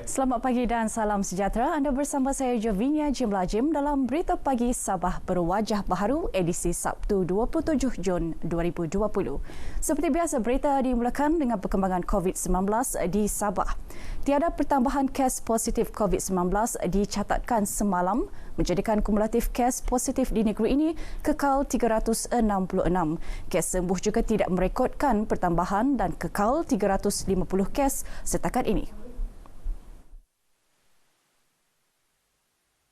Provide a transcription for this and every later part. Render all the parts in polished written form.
Selamat pagi dan salam sejahtera. Anda bersama saya Jovinia Jimlajim dalam Berita Pagi Sabah berwajah baharu edisi Sabtu 27 Jun 2020. Seperti biasa, berita dimulakan dengan perkembangan COVID-19 di Sabah. Tiada pertambahan kes positif COVID-19 dicatatkan semalam, menjadikan kumulatif kes positif di negeri ini kekal 366. Kes sembuh juga tidak merekodkan pertambahan dan kekal 350 kes setakat ini.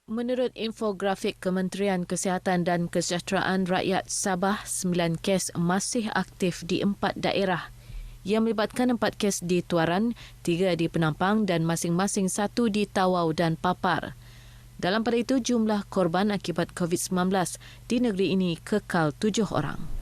Menurut infografik Kementerian Kesihatan dan Kesejahteraan Rakyat Sabah, 9 kes masih aktif di 4 daerah yang melibatkan 4 kes di Tuaran, 3 di Penampang dan masing-masing 1 di Tawau dan Papar. Dalam pada itu, jumlah korban akibat COVID-19 di negeri ini kekal 7 orang.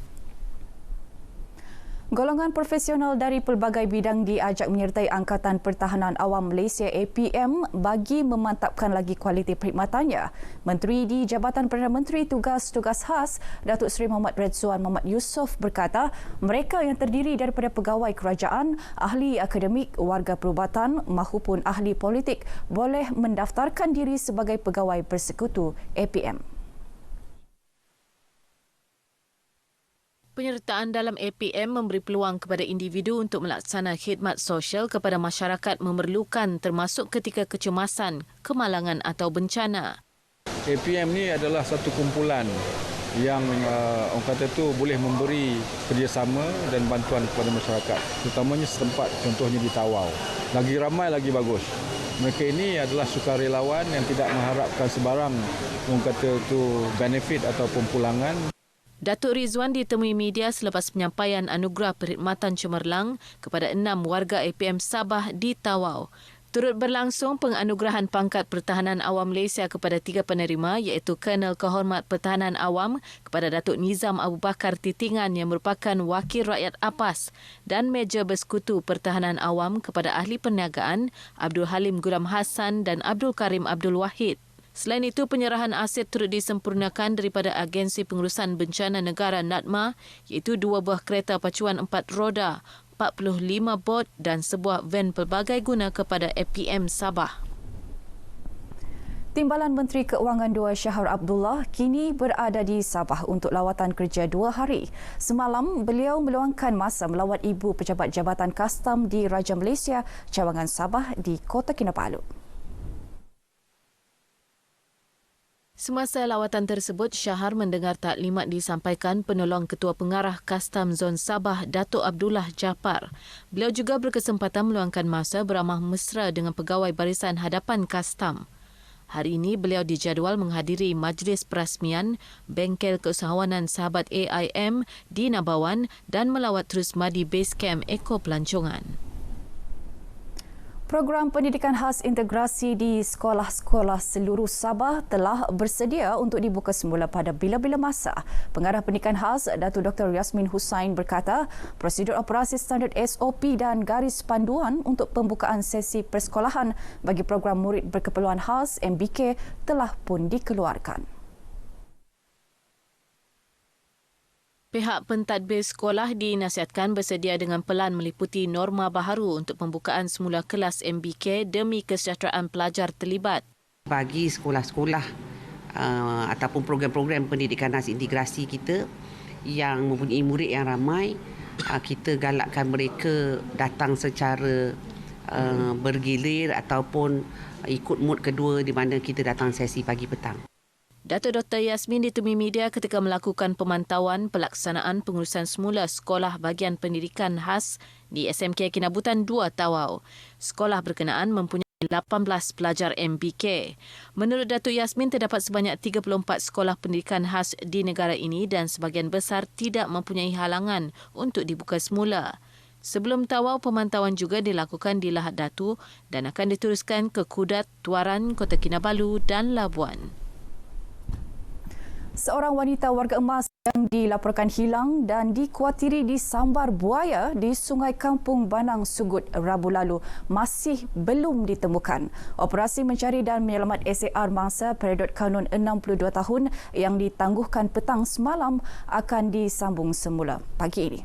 Golongan profesional dari pelbagai bidang diajak menyertai Angkatan Pertahanan Awam Malaysia APM bagi memantapkan lagi kualiti perkhidmatannya. Menteri di Jabatan Perdana Menteri Tugas-Tugas Khas, Datuk Seri Muhammad Redzuan Muhammad Yusof berkata, mereka yang terdiri daripada pegawai kerajaan, ahli akademik, warga perubatan mahupun ahli politik boleh mendaftarkan diri sebagai pegawai persekutu APM. Penyertaan dalam APM memberi peluang kepada individu untuk melaksana khidmat sosial kepada masyarakat memerlukan termasuk ketika kecemasan, kemalangan atau bencana. APM ni adalah satu kumpulan yang orang kata tu boleh memberi kerjasama dan bantuan kepada masyarakat, terutamanya setempat, contohnya di Tawau. Lagi ramai, lagi bagus. Mereka ini adalah sukarelawan yang tidak mengharapkan sebarang orang kata tu benefit ataupun pulangan. Datuk Rizwan ditemui media selepas penyampaian anugerah perkhidmatan cemerlang kepada 6 warga APM Sabah di Tawau. Turut berlangsung penganugerahan pangkat Pertahanan Awam Malaysia kepada 3 penerima iaitu Kolonel Kehormat Pertahanan Awam kepada Datuk Nizam Abu Bakar Titingan yang merupakan Wakil Rakyat APAS dan Meja Bersekutu Pertahanan Awam kepada Ahli Perniagaan Abdul Halim Gulam Hassan dan Abdul Karim Abdul Wahid. Selain itu, penyerahan aset turut disempurnakan daripada Agensi Pengurusan Bencana Negara NADMA iaitu 2 buah kereta pacuan 4 roda, 45 bot dan sebuah van pelbagai guna kepada APM Sabah. Timbalan Menteri Keuangan 2 Shahar Abdullah kini berada di Sabah untuk lawatan kerja 2 hari. Semalam, beliau meluangkan masa melawat Ibu Pejabat Jabatan Kastam di Raja Malaysia, Cawangan Sabah di Kota Kinabalu. Semasa lawatan tersebut, Shahar mendengar taklimat disampaikan Penolong Ketua Pengarah Kastam Zon Sabah, Datuk Abdullah Japar. Beliau juga berkesempatan meluangkan masa beramah mesra dengan pegawai Barisan Hadapan Kastam. Hari ini, beliau dijadual menghadiri majlis perasmian Bengkel Keusahawanan Sahabat AIM di Nabawan dan melawat terus madi Base Camp Eko Pelancongan. Program pendidikan khas integrasi di sekolah-sekolah seluruh Sabah telah bersedia untuk dibuka semula pada bila-bila masa. Pengarah pendidikan khas Datuk Dr. Yasmin Hussain berkata, prosedur operasi standard SOP dan garis panduan untuk pembukaan sesi persekolahan bagi program murid berkeperluan khas MBK telah pun dikeluarkan. Pihak pentadbir sekolah dinasihatkan bersedia dengan pelan meliputi norma baharu untuk pembukaan semula kelas MBK demi kesejahteraan pelajar terlibat. Bagi sekolah-sekolah ataupun program-program pendidikan khas integrasi kita yang mempunyai murid yang ramai, kita galakkan mereka datang secara bergilir ataupun ikut mood kedua di mana kita datang sesi pagi petang. Datuk Dr. Yasmin ditemui media ketika melakukan pemantauan pelaksanaan pengurusan semula sekolah bahagian pendidikan khas di SMK Kinabutan 2 Tawau. Sekolah berkenaan mempunyai 18 pelajar MBK. Menurut Datuk Yasmin, terdapat sebanyak 34 sekolah pendidikan khas di negara ini dan sebahagian besar tidak mempunyai halangan untuk dibuka semula. Sebelum Tawau, pemantauan juga dilakukan di Lahad Datu dan akan diteruskan ke Kudat, Tuaran, Kota Kinabalu dan Labuan. Seorang wanita warga emas yang dilaporkan hilang dan dikuatiri disambar buaya di Sungai Kampung Banang Sugut Rabu lalu masih belum ditemukan. Operasi mencari dan menyelamat SAR mangsa peridot kanun 62 tahun yang ditangguhkan petang semalam akan disambung semula pagi ini.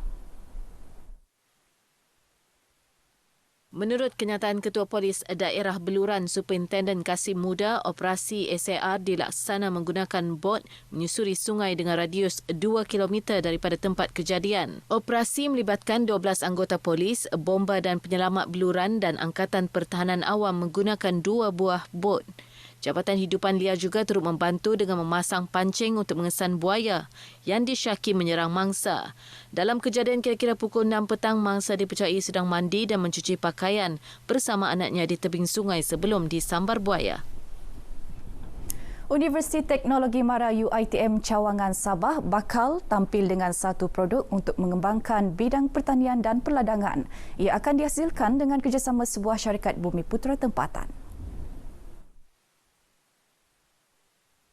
Menurut kenyataan Ketua Polis Daerah Beluran Superintenden Kasim Muda, operasi SAR dilaksana menggunakan bot menyusuri sungai dengan radius 2 km daripada tempat kejadian. Operasi melibatkan 12 anggota polis, bomba dan penyelamat Beluran dan Angkatan Pertahanan Awam menggunakan 2 buah bot. Jabatan Hidupan Liar juga turut membantu dengan memasang pancing untuk mengesan buaya yang disyaki menyerang mangsa. Dalam kejadian kira-kira pukul 6 petang, mangsa dipercayai sedang mandi dan mencuci pakaian bersama anaknya di tebing sungai sebelum disambar buaya. Universiti Teknologi Mara UiTM Cawangan Sabah bakal tampil dengan satu produk untuk mengembangkan bidang pertanian dan perladangan. Ia akan dihasilkan dengan kerjasama sebuah syarikat bumi putera tempatan.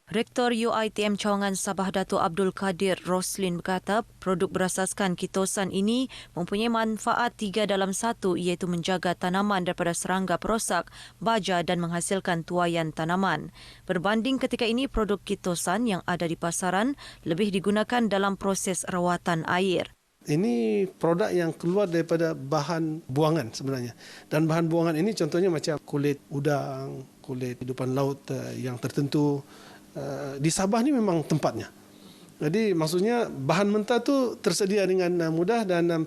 Rektor UiTM Cawangan Sabah Dato' Abdul Kadir Roslin berkata produk berasaskan kitosan ini mempunyai manfaat 3 dalam 1 iaitu menjaga tanaman daripada serangga perosak, baja dan menghasilkan tuaian tanaman. Berbanding ketika ini produk kitosan yang ada di pasaran lebih digunakan dalam proses rawatan air. Ini produk yang keluar daripada bahan buangan sebenarnya. Dan bahan buangan ini contohnya macam kulit udang, kulit hidupan laut yang tertentu. Di Sabah ni memang tempatnya. Jadi maksudnya bahan mentah tu tersedia dengan mudah dan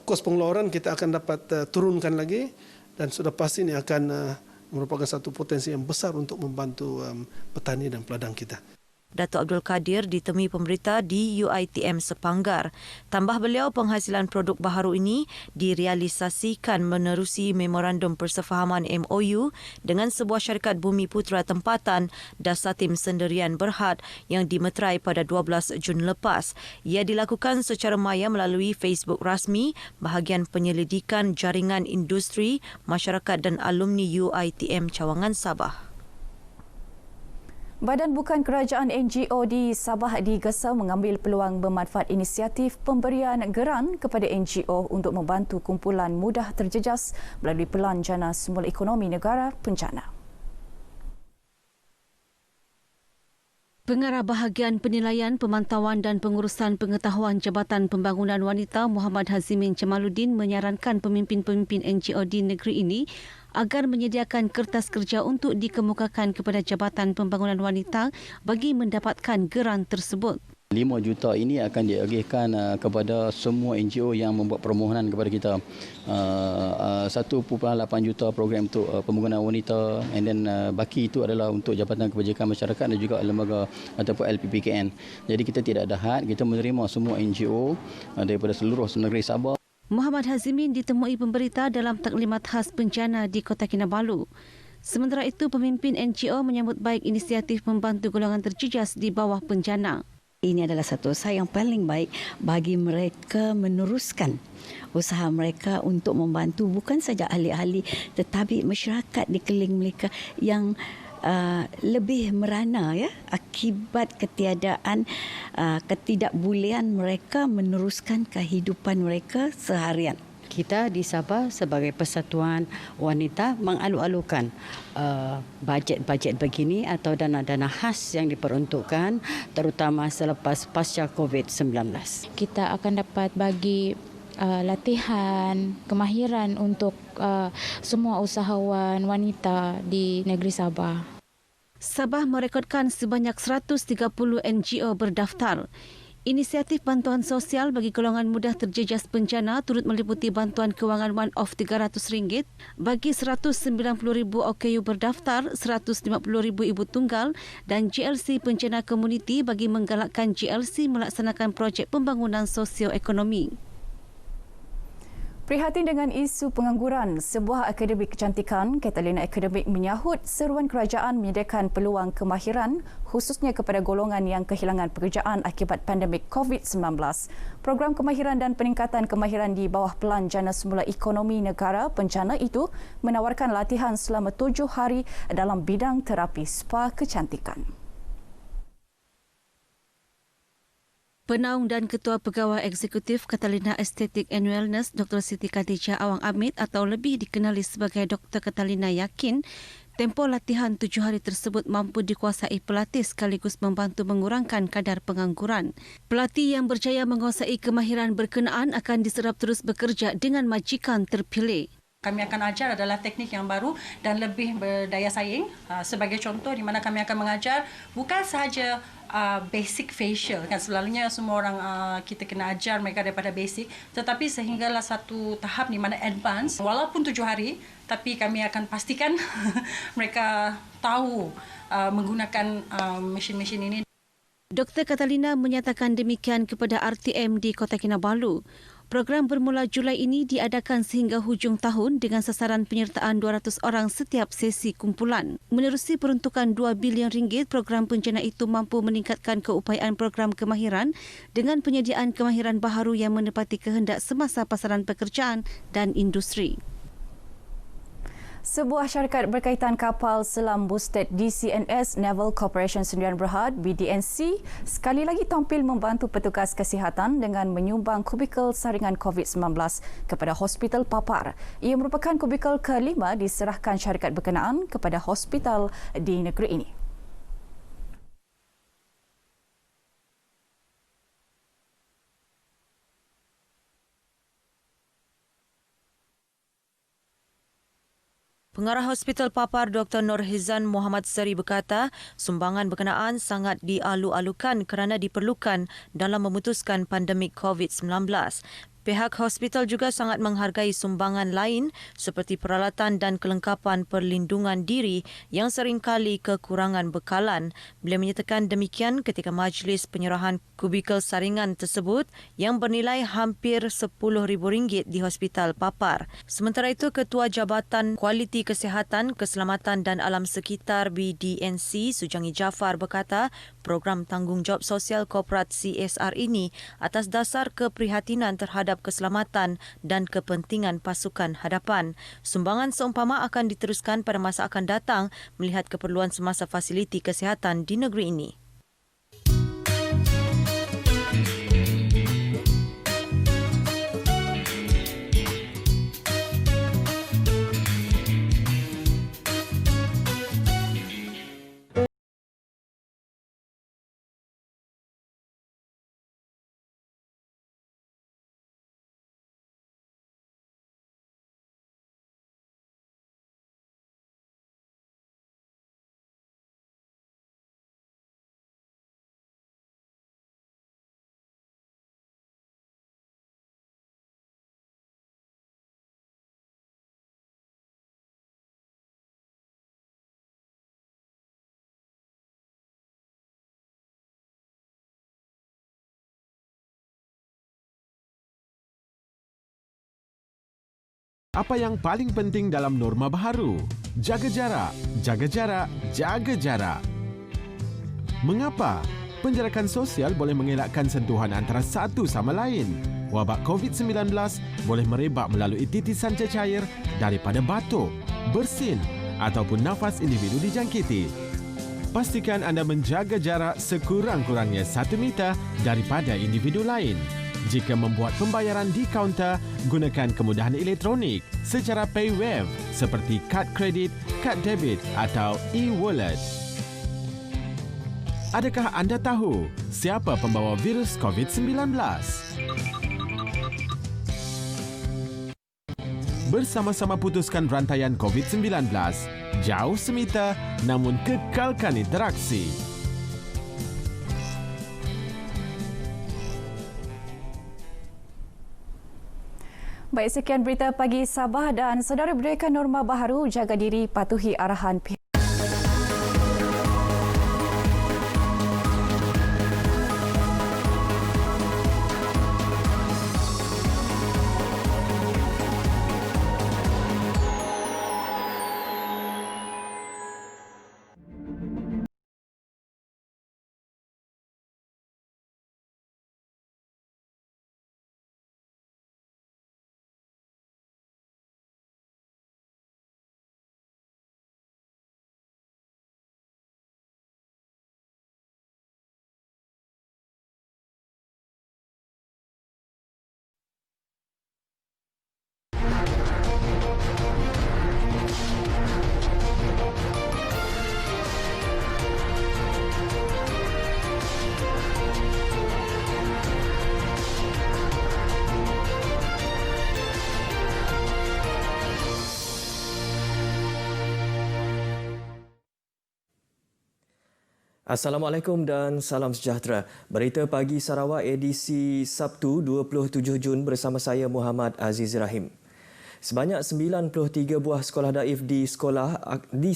kos pengeluaran kita akan dapat turunkan lagi dan sudah pasti ini akan merupakan satu potensi yang besar untuk membantu petani dan peladang kita. Dato' Abdul Kadir ditemui pemberita di UiTM Sepanggar. Tambah beliau, penghasilan produk baharu ini direalisasikan menerusi Memorandum Persefahaman MOU dengan sebuah syarikat bumi putera tempatan Dasatim Sendirian Berhad yang dimeterai pada 12 Jun lepas. Ia dilakukan secara maya melalui Facebook rasmi bahagian penyelidikan jaringan industri, masyarakat dan alumni UiTM Cawangan Sabah. Badan Bukan Kerajaan NGO di Sabah digesa mengambil peluang bermanfaat inisiatif pemberian geran kepada NGO untuk membantu kumpulan mudah terjejas melalui Pelan Jana Semula Ekonomi Negara Pencana. Pengarah Bahagian Penilaian, Pemantauan dan Pengurusan Pengetahuan Jabatan Pembangunan Wanita Muhammad Hazimin Jamaluddin menyarankan pemimpin-pemimpin NGO di negeri ini agar menyediakan kertas kerja untuk dikemukakan kepada Jabatan Pembangunan Wanita bagi mendapatkan geran tersebut. 5 juta ini akan diagihkan kepada semua NGO yang membuat permohonan kepada kita. 1.8 juta program untuk pembangunan wanita, and then baki itu adalah untuk Jabatan Kebajikan Masyarakat dan juga lembaga ataupun LPPKN. Jadi kita tidak ada had, kita menerima semua NGO daripada seluruh negeri Sabah. Muhammad Hazimin ditemui pemberita dalam taklimat khas bencana di Kota Kinabalu. Sementara itu, pemimpin NGO menyambut baik inisiatif membantu golongan terjejas di bawah bencana. Ini adalah satu usaha yang paling baik bagi mereka meneruskan usaha mereka untuk membantu bukan saja ahli-ahli tetapi masyarakat di keliling mereka yang lebih merana ya akibat ketiadaan ketidakbolehan mereka meneruskan kehidupan mereka seharian. Kita di Sabah sebagai Persatuan Wanita mengalu-alukan bajet-bajet begini atau dana-dana khas yang diperuntukkan terutama selepas pasca COVID-19. Kita akan dapat bagi latihan, kemahiran untuk semua usahawan wanita di negeri Sabah. Sabah merekodkan sebanyak 130 NGO berdaftar. Inisiatif bantuan sosial bagi golongan mudah terjejas bencana turut meliputi bantuan kewangan one-off RM300 bagi 190,000 OKU berdaftar, 150,000 ibu tunggal dan GLC Pencana Komuniti bagi menggalakkan GLC melaksanakan projek pembangunan sosioekonomi. Prihatin dengan isu pengangguran, sebuah akademi kecantikan, Catalina Academic menyahut seruan kerajaan menyediakan peluang kemahiran khususnya kepada golongan yang kehilangan pekerjaan akibat pandemik COVID-19. Program kemahiran dan peningkatan kemahiran di bawah Pelan Jana Semula Ekonomi Negara Pencana itu menawarkan latihan selama 7 hari dalam bidang terapi spa kecantikan. Penaung dan Ketua Pegawai Eksekutif Catalina Aesthetic and Wellness Dr. Siti Khadijah Awang Amit atau lebih dikenali sebagai Dr. Catalina yakin tempoh latihan 7 hari tersebut mampu dikuasai pelatih sekaligus membantu mengurangkan kadar pengangguran. Pelatih yang berjaya menguasai kemahiran berkenaan akan diserap terus bekerja dengan majikan terpilih. kami akan ajar adalah teknik yang baru dan lebih berdaya saing. Sebagai contoh di mana kami akan mengajar bukan sahaja basic facial, kan selalunya semua orang kita kena ajar mereka daripada basic, tetapi sehinggalah satu tahap di mana advance walaupun 7 hari, tapi kami akan pastikan mereka tahu menggunakan mesin-mesin ini. Dr. Catalina menyatakan demikian kepada RTM di Kota Kinabalu. Program bermula Julai ini diadakan sehingga hujung tahun dengan sasaran penyertaan 200 orang setiap sesi kumpulan. Menerusi peruntukan 2 bilion ringgit, program penjana itu mampu meningkatkan keupayaan program kemahiran dengan penyediaan kemahiran baharu yang menepati kehendak semasa pasaran pekerjaan dan industri. Sebuah syarikat berkaitan kapal selam boosted DCNS Naval Corporation Sdn Bhd BDNC sekali lagi tampil membantu petugas kesihatan dengan menyumbang kubikel saringan COVID-19 kepada Hospital Papar. Ia merupakan kubikel kelima diserahkan syarikat berkenaan kepada hospital di negeri ini. Pengarah Hospital Papar Dr. Norhizan Muhammad Seri berkata, sumbangan berkenaan sangat dialu-alukan kerana diperlukan dalam memutuskan pandemik COVID-19. Pihak hospital juga sangat menghargai sumbangan lain seperti peralatan dan kelengkapan perlindungan diri yang seringkali kekurangan bekalan. Beliau menyatakan demikian ketika majlis penyerahan kubikel saringan tersebut yang bernilai hampir RM10,000 di Hospital Papar. Sementara itu, Ketua Jabatan Kualiti Kesihatan, Keselamatan dan Alam Sekitar BDNC, Sujangi Jaafar berkata, program tanggungjawab sosial korporat CSR ini atas dasar keprihatinan terhadap keselamatan dan kepentingan pasukan hadapan. Sumbangan seumpama akan diteruskan pada masa akan datang melihat keperluan semasa fasiliti kesihatan di negeri ini. Apa yang paling penting dalam norma baharu? Jaga jarak, jaga jarak, jaga jarak. Mengapa? Penjarakan sosial boleh mengelakkan sentuhan antara satu sama lain. Wabak COVID-19 boleh merebak melalui titisan cecair daripada batuk, bersin ataupun nafas individu dijangkiti. Pastikan anda menjaga jarak sekurang-kurangnya 1 meter daripada individu lain. Jika membuat pembayaran di kaunter, gunakan kemudahan elektronik secara PayWave seperti kad kredit, kad debit atau e-wallet. Adakah anda tahu siapa pembawa virus COVID-19? Bersama-sama putuskan rantaian COVID-19. Jauh semeter namun kekalkan interaksi. Baik, sekian berita pagi Sabah dan saudara berdayakan norma baharu, jaga diri, patuhi arahan pihak. Assalamualaikum dan salam sejahtera. Berita Pagi Sarawak edisi Sabtu 27 Jun bersama saya Muhammad Aziz Rahim. Sebanyak 93 buah sekolah daif di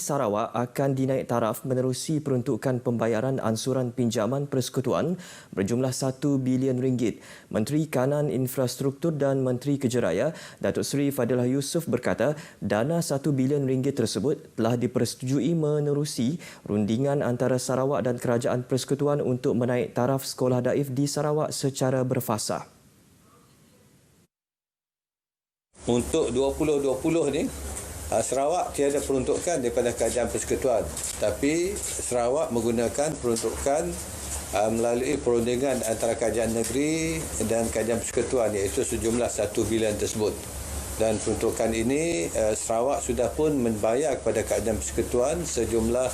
Sarawak akan dinaik taraf menerusi peruntukan pembayaran ansuran pinjaman persekutuan berjumlah RM1 bilion. Menteri Kanan Infrastruktur dan Menteri Kejeraya Datuk Seri Fadilah Yusof berkata dana RM1 bilion tersebut telah dipersetujui menerusi rundingan antara Sarawak dan Kerajaan Persekutuan untuk menaik taraf sekolah daif di Sarawak secara berfasa. Untuk 2020 ni, Sarawak tiada peruntukan daripada Kerajaan Persekutuan. Tapi Sarawak menggunakan peruntukan melalui perundingan antara Kerajaan Negeri dan Kerajaan Persekutuan iaitu sejumlah RM1 bilion tersebut. Dan peruntukan ini Sarawak sudah pun membayar kepada Kerajaan Persekutuan sejumlah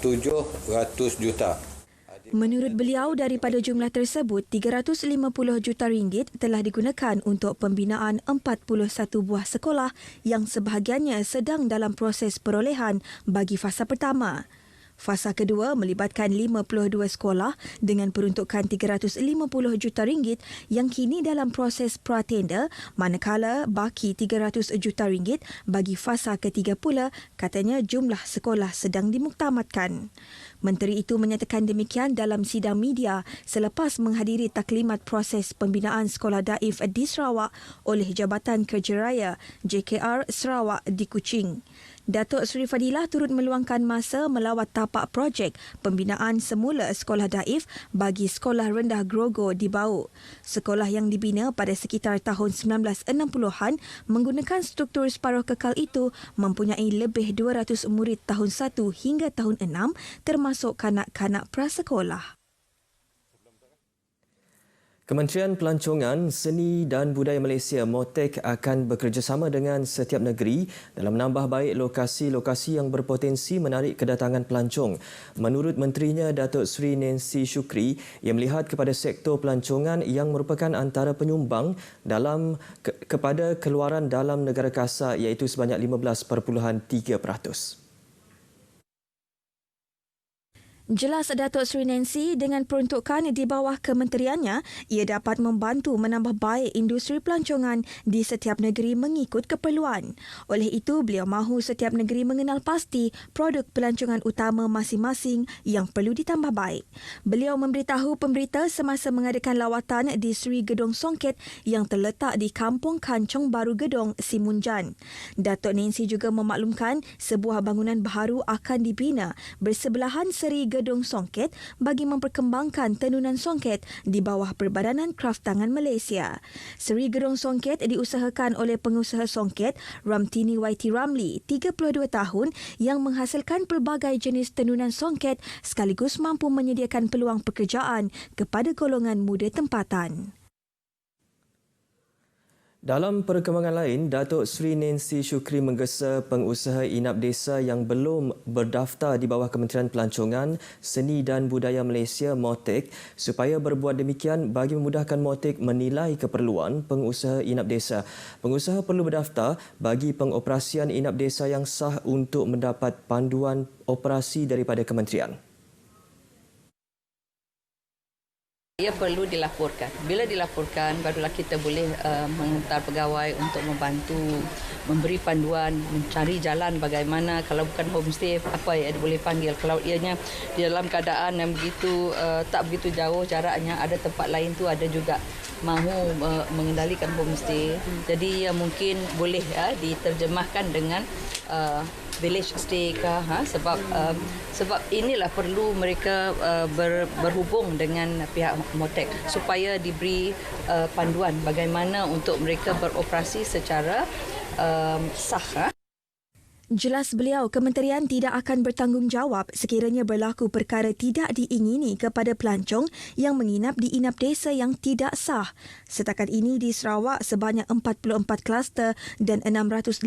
RM700 juta. Menurut beliau, daripada jumlah tersebut, RM350 juta telah digunakan untuk pembinaan 41 buah sekolah yang sebahagiannya sedang dalam proses perolehan bagi fasa pertama. Fasa kedua melibatkan 52 sekolah dengan peruntukan RM350 juta yang kini dalam proses pra-tender, manakala baki RM300 juta bagi fasa ketiga pula, katanya jumlah sekolah sedang dimuktamadkan. Menteri itu menyatakan demikian dalam sidang media selepas menghadiri taklimat proses pembinaan sekolah daif di Sarawak oleh Jabatan Kejeraya JKR Sarawak di Kuching. Datuk Seri Fadilah turut meluangkan masa melawat tapak projek pembinaan semula sekolah daif bagi sekolah rendah Grogo di Bau. Sekolah yang dibina pada sekitar tahun 1960-an menggunakan struktur separuh kekal itu mempunyai lebih 200 murid tahun 1 hingga tahun 6 termasuk kanak-kanak prasekolah. Kementerian Pelancongan, Seni dan Budaya Malaysia MOTEK akan bekerjasama dengan setiap negeri dalam menambah baik lokasi-lokasi yang berpotensi menarik kedatangan pelancong. Menurut menterinya Datuk Seri Nancy Shukri, ia melihat kepada sektor pelancongan yang merupakan antara penyumbang dalam kepada keluaran dalam negara kasar iaitu sebanyak 15.3%. Jelas Datuk Seri Nancy, dengan peruntukan di bawah kementeriannya, ia dapat membantu menambah baik industri pelancongan di setiap negeri mengikut keperluan. Oleh itu, beliau mahu setiap negeri mengenal pasti produk pelancongan utama masing-masing yang perlu ditambah baik. Beliau memberitahu pemberita semasa mengadakan lawatan di Seri Gedong Songket yang terletak di Kampung Kancong Baru Gedong, Simunjan. Datuk Nancy juga memaklumkan sebuah bangunan baharu akan dibina bersebelahan Seri Gedong Songket bagi memperkembangkan tenunan songket di bawah Perbadanan Kraf Tangan Malaysia. Seri Gedong Songket diusahakan oleh pengusaha songket Ramtini YT Ramli, 32 tahun, yang menghasilkan pelbagai jenis tenunan songket sekaligus mampu menyediakan peluang pekerjaan kepada golongan muda tempatan. Dalam perkembangan lain, Datuk Seri Nancy Shukri menggesa pengusaha inap desa yang belum berdaftar di bawah Kementerian Pelancongan, Seni dan Budaya Malaysia MOTEK supaya berbuat demikian bagi memudahkan MOTEK menilai keperluan pengusaha inap desa. Pengusaha perlu berdaftar bagi pengoperasian inap desa yang sah untuk mendapat panduan operasi daripada kementerian. Ia perlu dilaporkan. Bila dilaporkan, barulah kita boleh menghantar pegawai untuk membantu, memberi panduan, mencari jalan bagaimana kalau bukan homestay, apa yang boleh panggil. Kalau ianya di dalam keadaan yang begitu tak begitu jauh jaraknya, ada tempat lain tu ada juga mahu mengendalikan homestay. Jadi mungkin boleh diterjemahkan dengan village stay ke, sebab inilah perlu mereka berhubung dengan pihak MOTEK supaya diberi panduan bagaimana untuk mereka beroperasi secara sah. Jelas beliau, kementerian tidak akan bertanggungjawab sekiranya berlaku perkara tidak diingini kepada pelancong yang menginap di inap desa yang tidak sah. Setakat ini di Sarawak sebanyak 44 kluster dan 650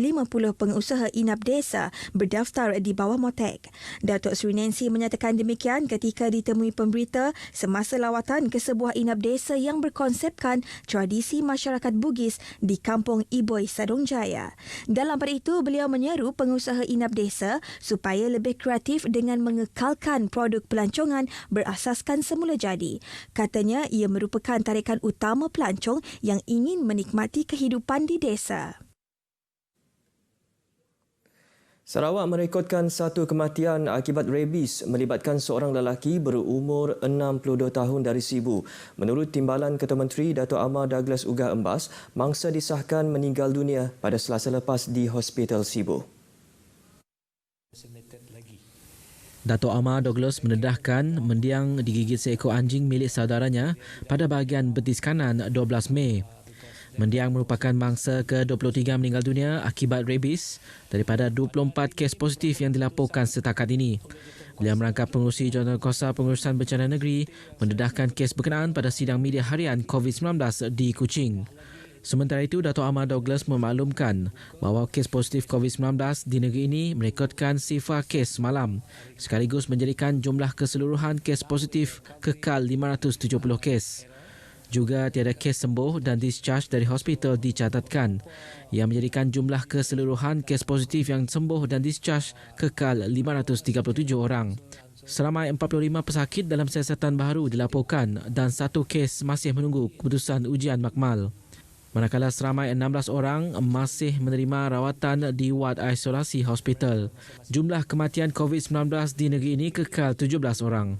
pengusaha inap desa berdaftar di bawah MOTEK. Datuk Seri Nancy menyatakan demikian ketika ditemui pemberita semasa lawatan ke sebuah inap desa yang berkonsepkan tradisi masyarakat Bugis di Kampung Iboi, Sadong Jaya. Dalam pada itu, beliau menyeru pengusaha inap desa supaya lebih kreatif dengan mengekalkan produk pelancongan berasaskan semula jadi. Katanya ia merupakan tarikan utama pelancong yang ingin menikmati kehidupan di desa. Sarawak merekodkan satu kematian akibat rabies melibatkan seorang lelaki berumur 62 tahun dari Sibu. Menurut Timbalan Ketua Menteri Dato' Amar Douglas Ugah Embas, mangsa disahkan meninggal dunia pada Selasa lepas di Hospital Sibu. Dato' Amar Douglas mendedahkan mendiang digigit seekor anjing milik saudaranya pada bahagian betis kanan 12 Mei. Mendiang merupakan mangsa ke-23 meninggal dunia akibat rabies daripada 24 kes positif yang dilaporkan setakat ini. Beliau merangkap pengurusi Jawatankuasa Pengurusan Bencana Negeri mendedahkan kes berkenaan pada sidang media harian COVID-19 di Kuching. Sementara itu, Dato' Amar Douglas memaklumkan bahawa kes positif COVID-19 di negeri ini merekodkan sifar kes semalam sekaligus menjadikan jumlah keseluruhan kes positif kekal 570 kes. Juga tiada kes sembuh dan discharge dari hospital dicatatkan. Ia menjadikan jumlah keseluruhan kes positif yang sembuh dan discharge kekal 537 orang. Seramai 45 pesakit dalam siasatan baharu dilaporkan dan satu kes masih menunggu keputusan ujian makmal. Manakala seramai 16 orang masih menerima rawatan di wad isolasi hospital. Jumlah kematian COVID-19 di negeri ini kekal 17 orang.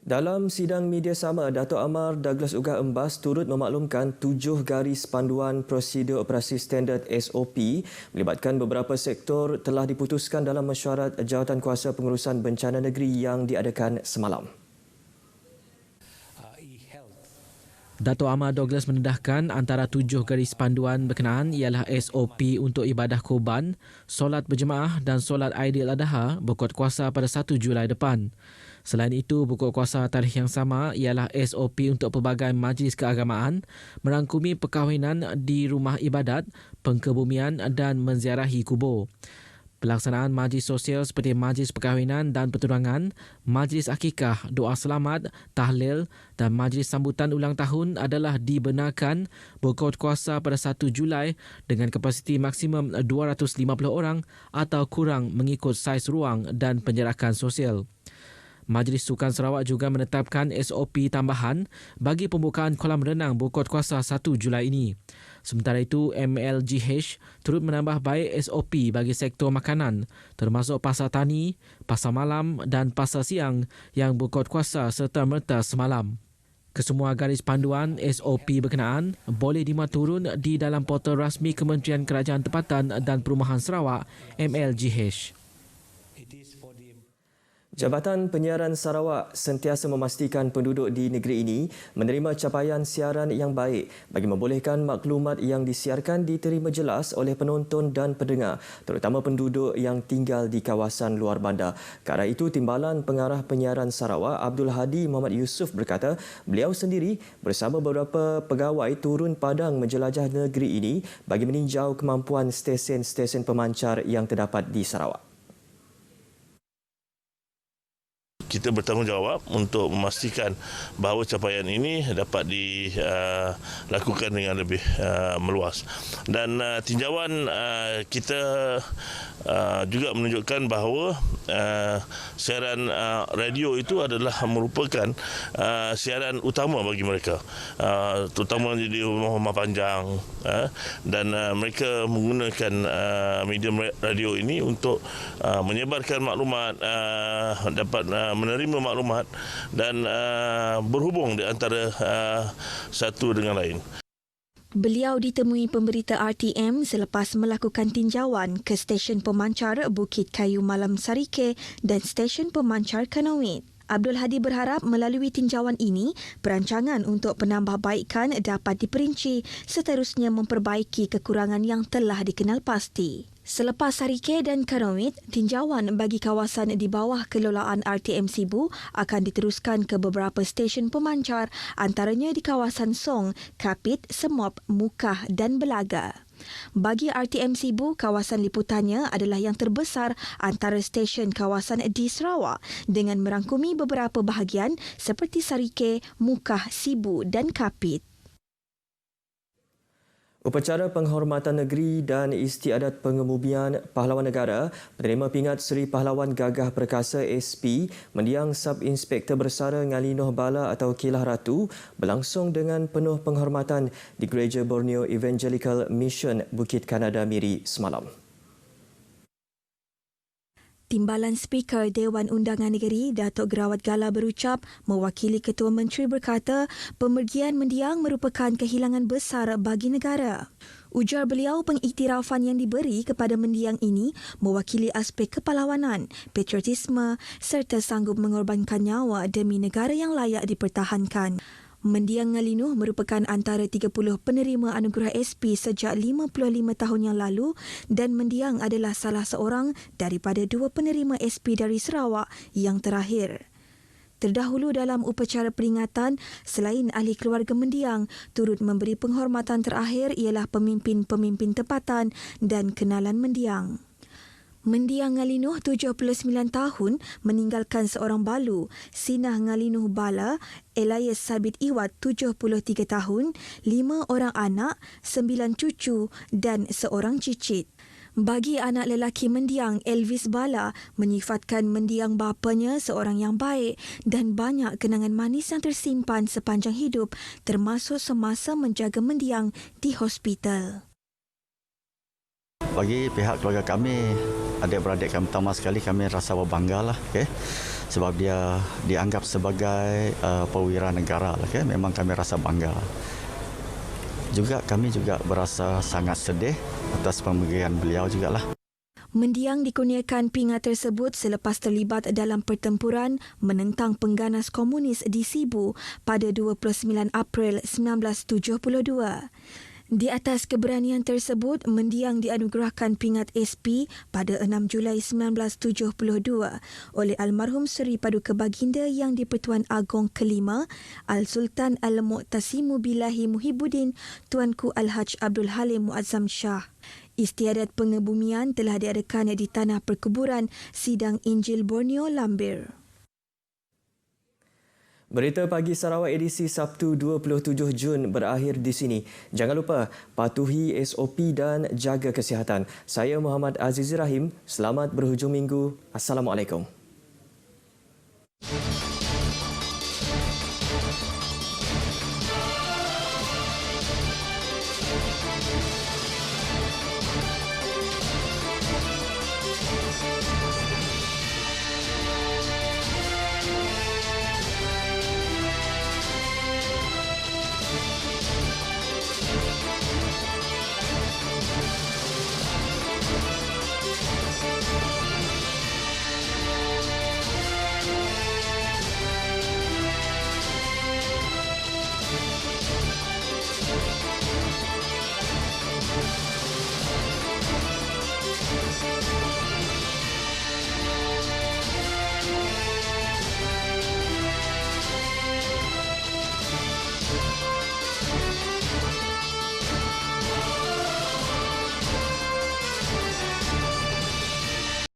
Dalam sidang media sama, Dato' Amar Douglas Ugah Embas turut memaklumkan 7 garis panduan prosedur operasi standard SOP melibatkan beberapa sektor telah diputuskan dalam mesyuarat Jawatankuasa Pengurusan Bencana Negeri yang diadakan semalam. Dato' Amar Douglas mendedahkan antara 7 garis panduan berkenaan ialah SOP untuk ibadah korban, solat berjemaah dan solat Aidil-Adha berkuat kuasa pada 1 Julai depan. Selain itu, berkuat kuasa tarikh yang sama ialah SOP untuk pelbagai majlis keagamaan, merangkumi perkahwinan di rumah ibadat, pengkebumian dan menziarahi kubur. Pelaksanaan majlis sosial seperti majlis perkahwinan dan pertunangan, majlis akikah, doa selamat, tahlil dan majlis sambutan ulang tahun adalah dibenarkan berkuat kuasa pada 1 Julai dengan kapasiti maksimum 250 orang atau kurang mengikut saiz ruang dan penjarakan sosial. Majlis Sukan Sarawak juga menetapkan SOP tambahan bagi pembukaan kolam renang berkuat kuasa 1 Julai ini. Sementara itu, MLGH turut menambah baik SOP bagi sektor makanan termasuk pasar tani, pasar malam dan pasar siang yang berkuat kuasa serta-merta semalam. Kesemua garis panduan SOP berkenaan boleh dimuat turun di dalam portal rasmi Kementerian Kerajaan Tempatan dan Perumahan Sarawak MLGH. Jabatan Penyiaran Sarawak sentiasa memastikan penduduk di negeri ini menerima capaian siaran yang baik bagi membolehkan maklumat yang disiarkan diterima jelas oleh penonton dan pendengar, terutama penduduk yang tinggal di kawasan luar bandar. Kerana itu, Timbalan Pengarah Penyiaran Sarawak Abdul Hadi Muhammad Yusof berkata beliau sendiri bersama beberapa pegawai turun padang menjelajah negeri ini bagi meninjau kemampuan stesen-stesen pemancar yang terdapat di Sarawak. Kita bertanggungjawab untuk memastikan bahawa capaian ini dapat dilakukan dengan lebih meluas. Dan tinjauan kita juga menunjukkan bahawa siaran radio itu adalah merupakan siaran utama bagi mereka, terutama di rumah-rumah panjang, dan mereka menggunakan medium radio ini untuk menyebarkan maklumat, dapat menerima maklumat dan berhubung di antara satu dengan lain. Beliau ditemui pemberita RTM selepas melakukan tinjauan ke stesen pemancar Bukit Kayu Malam Sarike dan stesen pemancar Kanawit. Abdul Hadi berharap melalui tinjauan ini, perancangan untuk penambahbaikan dapat diperinci seterusnya memperbaiki kekurangan yang telah dikenal pasti. Selepas Sarike dan Kanawit, tinjauan bagi kawasan di bawah kelolaan RTM Sibu akan diteruskan ke beberapa stesen pemancar antaranya di kawasan Song, Kapit, Semop, Mukah dan Belaga. Bagi RTM Sibu, kawasan liputannya adalah yang terbesar antara stesen kawasan di Sarawak dengan merangkumi beberapa bahagian seperti Sarike, Mukah, Sibu dan Kapit. Upacara penghormatan negeri dan istiadat pengemudian pahlawan negara penerima pingat Seri Pahlawan Gagah Perkasa SP mendiang Sub-Inspektor Bersara Ngalinoh Bala atau Kilah Ratu berlangsung dengan penuh penghormatan di Gereja Borneo Evangelical Mission Bukit Kanada Miri semalam. Timbalan Speaker Dewan Undangan Negeri Datuk Gerawat Gala berucap mewakili Ketua Menteri berkata pemergian mendiang merupakan kehilangan besar bagi negara. Ujar beliau pengiktirafan yang diberi kepada mendiang ini mewakili aspek kepahlawanan, patriotisme serta sanggup mengorbankan nyawa demi negara yang layak dipertahankan. Mendiang Ngalinuh merupakan antara 30 penerima anugerah SP sejak 55 tahun yang lalu dan mendiang adalah salah seorang daripada 2 penerima SP dari Sarawak yang terakhir. Terdahulu dalam upacara peringatan, selain ahli keluarga mendiang, turut memberi penghormatan terakhir ialah pemimpin-pemimpin tempatan dan kenalan mendiang. Mendiang Ngalinuh 79 tahun meninggalkan seorang balu, Sinah Ngalinuh Bala, Elias Sabit Iwat 73 tahun, 5 orang anak, 9 cucu dan seorang cicit. Bagi anak lelaki mendiang, Elvis Bala menyifatkan mendiang bapanya seorang yang baik dan banyak kenangan manis yang tersimpan sepanjang hidup termasuk semasa menjaga mendiang di hospital. Bagi pihak keluarga kami, adik-beradik kami pertama sekali kami rasa berbangga lah, sebab dia dianggap sebagai perwira negara lah, memang kami rasa bangga. Juga kami juga berasa sangat sedih atas pemergian beliau jugalah. Mendiang dikurniakan pingat tersebut selepas terlibat dalam pertempuran menentang pengganas komunis di Sibu pada 29 April 1972. Di atas keberanian tersebut, mendiang dianugerahkan pingat SP pada 6 Julai 1972 oleh almarhum Seri Paduka Baginda Yang di-Pertuan Agong kelima, Al-Sultan Al-Mu'tasimu Billahi Muhibbuddin Tuanku Al-Haj Abdul Halim Muazzam Shah. Istiadat pengebumian telah diadakan di Tanah Perkuburan Sidang Injil Borneo Lambir. Berita Pagi Sarawak edisi Sabtu 27 Jun berakhir di sini. Jangan lupa patuhi SOP dan jaga kesihatan. Saya Muhammad Aziz Rahim. Selamat berhujung minggu. Assalamualaikum.